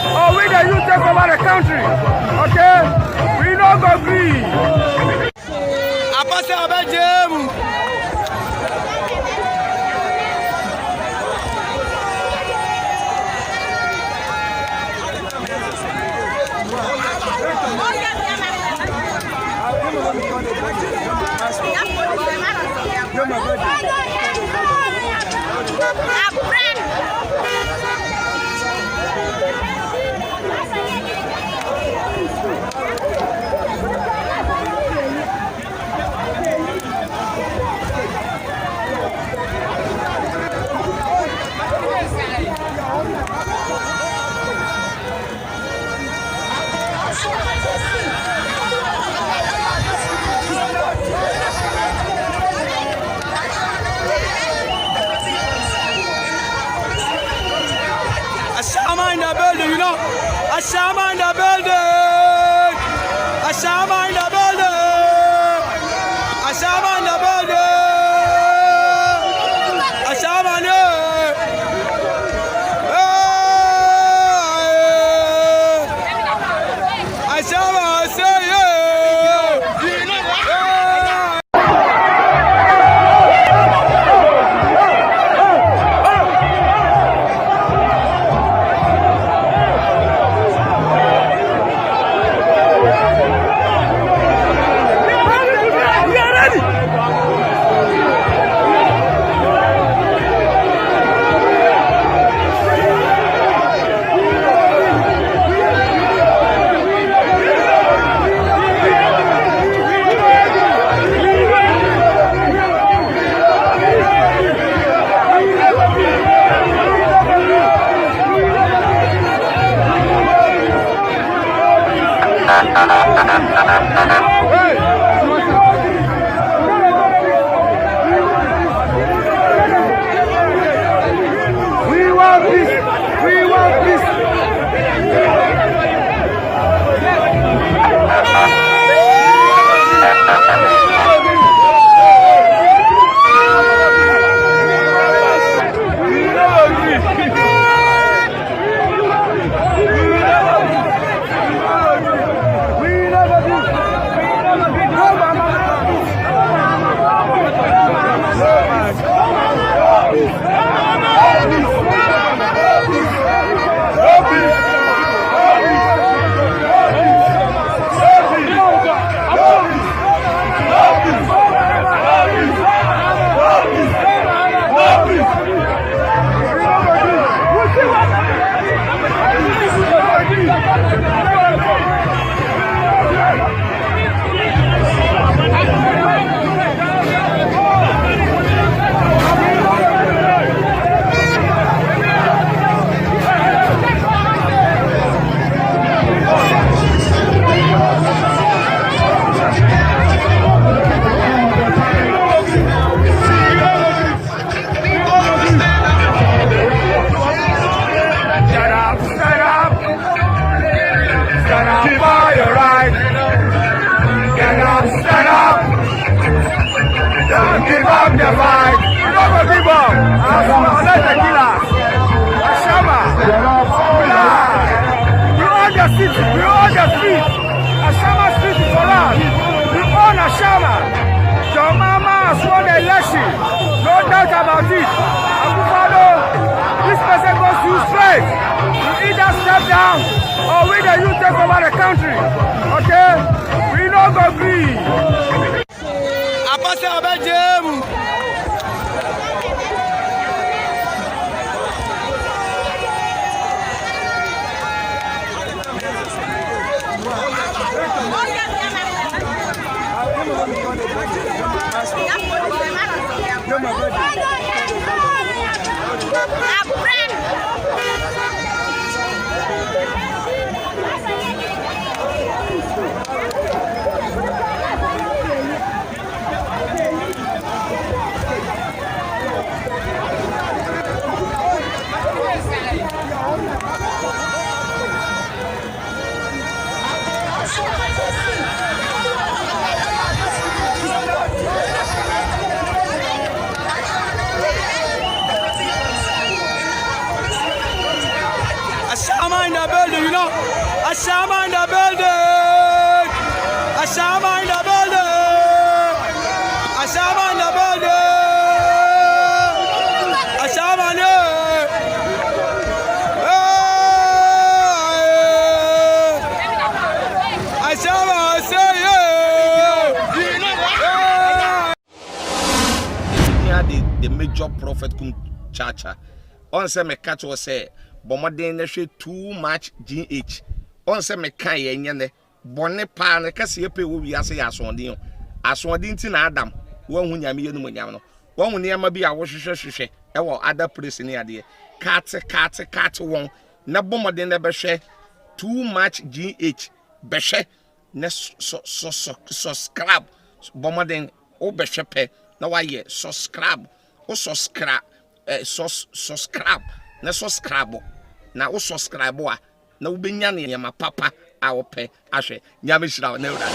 or we the youth take over the country. Okay? We no go gree. Apase abejem. Ashaiman in the building, you know. Ashaiman in the building. Ashaiman in the building. Ashaiman in the building. Ashaiman, Ashaiman, say yeah. Ashaiman. Your mama has won the election. No doubt about it. And Buffalo, this person goes to straight. You either step down or we the youth take over the country. Okay? We no go gree. Apase abejem. Ashaiman in the building. Ashaiman in the building. Ashaiman in the building. Ashaiman Ashaiman say yeah. The major prophet kum chacha. On say me catch was say Bomaden na hwe too much GH. On say me kan ye nyene bone pa na kase epe wo wiase ya asonde asonde nti na Adam wo hu nyame ye no nyam no wo hu ne ma bi a wo hwehwehwehwe e wo other place ne ade kat won na Bomaden na be hwe too much GH be hwe na subscribe Bomaden o be hwe pe na wa ye subscribe o subscribe subscribe na subscribe na o subscribe a na wo benya ne yama papa a wo pe ahwe nyame hira na ura